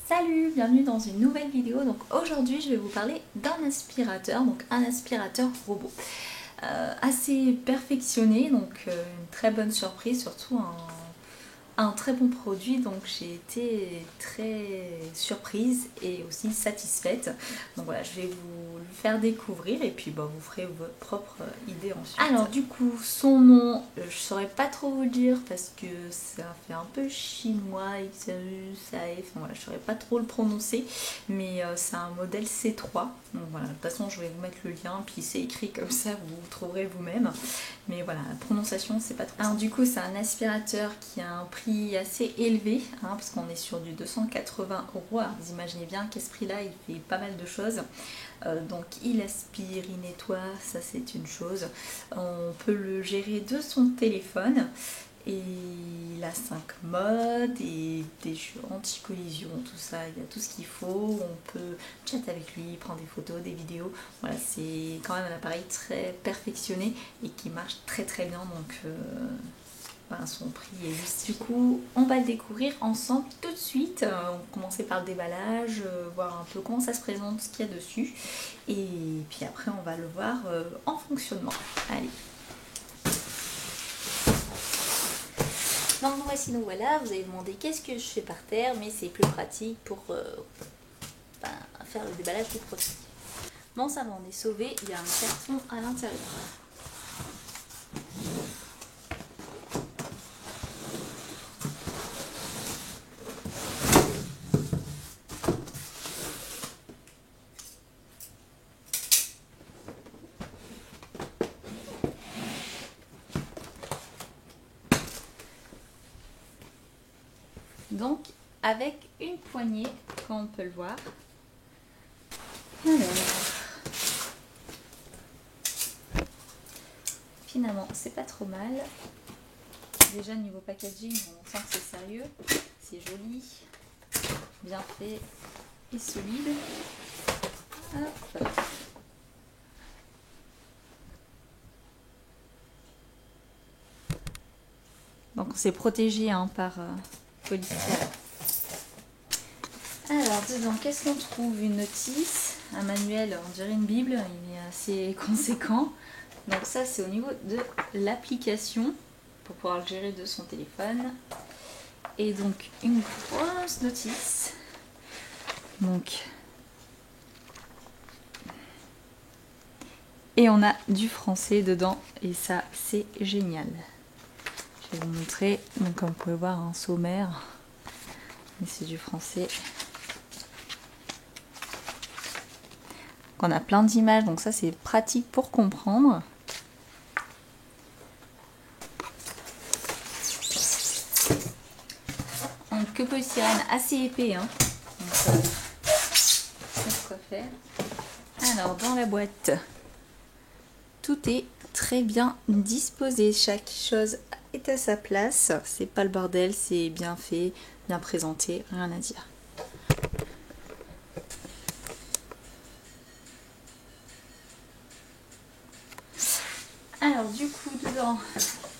Salut, bienvenue dans une nouvelle vidéo. Donc aujourd'hui je vais vous parler d'un aspirateur, donc un aspirateur robot. Assez perfectionné, donc une très bonne surprise, surtout un très bon produit, donc j'ai été très surprise et aussi satisfaite. Donc voilà, je vais vous le faire découvrir et puis vous ferez votre propre idée ensuite. Alors du coup, son nom, je saurais pas trop vous dire parce que ça fait un peu chinois, enfin voilà, je saurais pas trop le prononcer, mais c'est un modèle C3. Donc voilà, de toute façon je vais vous mettre le lien, puis c'est écrit comme ça, vous trouverez vous-même. Mais voilà, la prononciation c'est pas trop. Alors du coup c'est un aspirateur qui a un prix assez élevé, parce qu'on est sur du 280 €. Alors vous imaginez bien qu'à ce prix-là il fait pas mal de choses. Donc il aspire, il nettoie, ça c'est une chose. On peut le gérer de son téléphone. Et il a 5 modes et des jeux anti-collision, tout ça, il y a tout ce qu'il faut. On peut chatter avec lui, prendre des photos, des vidéos. Voilà, c'est quand même un appareil très perfectionné et qui marche très très bien. Donc son prix est juste. Du coup, on va le découvrir ensemble tout de suite. On va commencer par le déballage, voir un peu comment ça se présente, ce qu'il y a dessus. Et puis après, on va le voir en fonctionnement. Allez. Donc voici, nous voilà, vous avez demandé qu'est-ce que je fais par terre, mais c'est plus pratique pour faire le déballage du produit. Bon, ça va, on est sauvé, il y a un carton à l'intérieur. Donc, avec une poignée, comme on peut le voir. Alors, finalement, c'est pas trop mal. Déjà, niveau packaging, on sent que c'est sérieux. C'est joli, bien fait et solide. Hop. Donc, on s'est protégé par polystyrène. Alors, dedans, qu'est-ce qu'on trouve? Une notice, un manuel, on dirait une bible, il est assez conséquent. Donc ça, c'est au niveau de l'application, pour pouvoir le gérer de son téléphone. Et donc, une grosse notice. Donc, et on a du français dedans, et ça, c'est génial. Je vais vous montrer, donc comme vous pouvez voir, un sommaire, mais c'est du français. On a plein d'images, donc ça c'est pratique pour comprendre. Donc que polystyrène assez épais, donc c'est quoi faire. Alors dans la boîte, tout est très bien disposé, chaque chose est à sa place, c'est pas le bordel, c'est bien fait, bien présenté, rien à dire. Alors du coup dedans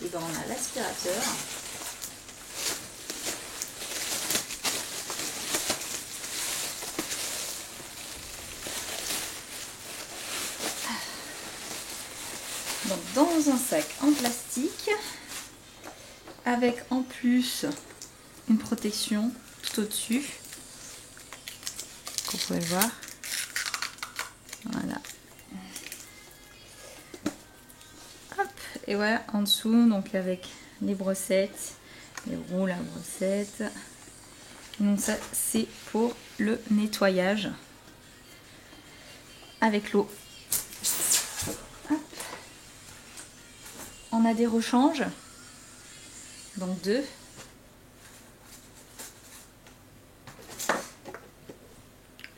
on a l'aspirateur. Donc dans un sac en plastique avec en plus une protection tout au-dessus, comme vous pouvez le voir. Voilà. Hop, et voilà en dessous, donc avec les brossettes, les roues, la brossette. Donc ça c'est pour le nettoyage avec l'eau. On a des rechanges, donc 2.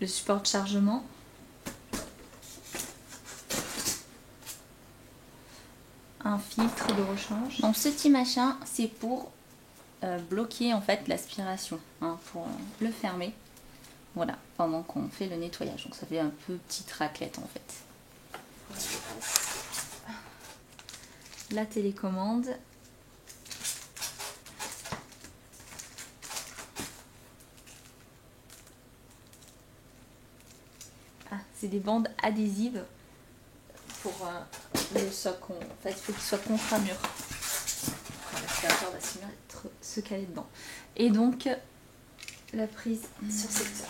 Le support de chargement. Un filtre de rechange. Donc ce petit machin, c'est pour bloquer en fait l'aspiration, pour le fermer. Voilà, pendant qu'on fait le nettoyage. Donc ça fait un peu petite raclette en fait. La télécommande. c'est des bandes adhésives pour le socle. En fait, il faut qu'il soit contre un mur. L'aspirateur va se caler dedans. Et donc, la prise sur secteur.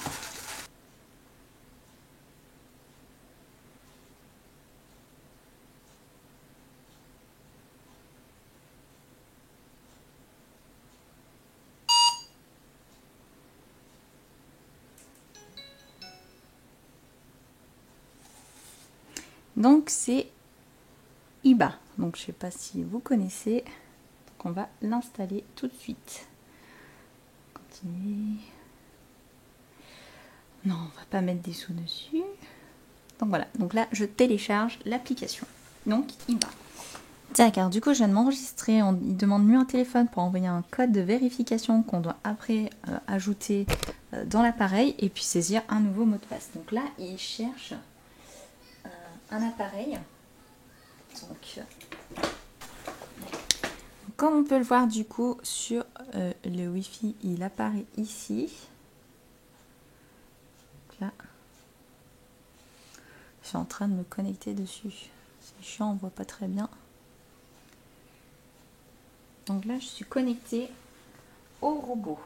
Donc c'est IBA, donc je sais pas si vous connaissez, donc on va l'installer tout de suite. Continuer. Non, on va pas mettre des sous dessus. Donc voilà, donc là je télécharge l'application, donc IBA. Tiens, car du coup je viens de m'enregistrer, il demande mieux un téléphone pour envoyer un code de vérification qu'on doit après ajouter dans l'appareil et puis saisir un nouveau mot de passe. Donc là il cherche un appareil. Donc, comme on peut le voir du coup sur le Wi-Fi, il apparaît ici. Donc là, je suis en train de me connecter dessus. C'est chiant, on voit pas très bien. Donc là, je suis connectée au robot.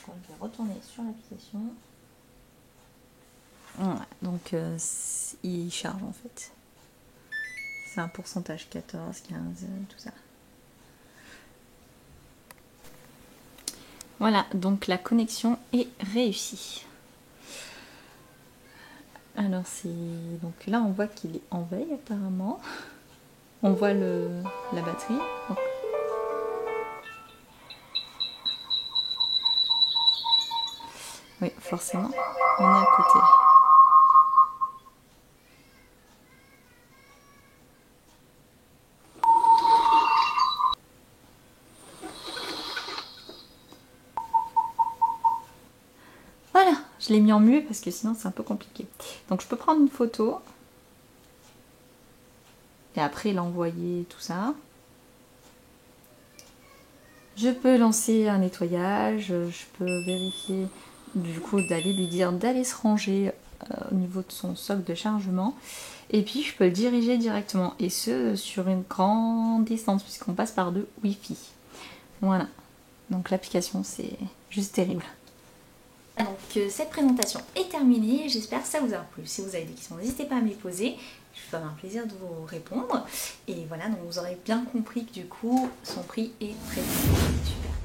Donc, je vais retourner sur l'application. Voilà, donc il charge en fait. C'est un pourcentage 14, 15, tout ça. Voilà, donc la connexion est réussie. Alors c'est donc là on voit qu'il est en veille apparemment. On voit la batterie. Donc, oui, forcément, on est à côté. Voilà, je l'ai mis en muet parce que sinon c'est un peu compliqué. Donc je peux prendre une photo et après l'envoyer, tout ça. Je peux lancer un nettoyage, je peux vérifier du coup d'aller lui dire d'aller se ranger au niveau de son socle de chargement. Et puis je peux le diriger directement et ce sur une grande distance puisqu'on passe par de Wi-Fi. Voilà, donc l'application c'est juste terrible. Donc cette présentation est terminée, j'espère que ça vous a plu. Si vous avez des questions, n'hésitez pas à me les poser, je ferai un plaisir de vous répondre. Et voilà, donc vous aurez bien compris que du coup son prix est très super.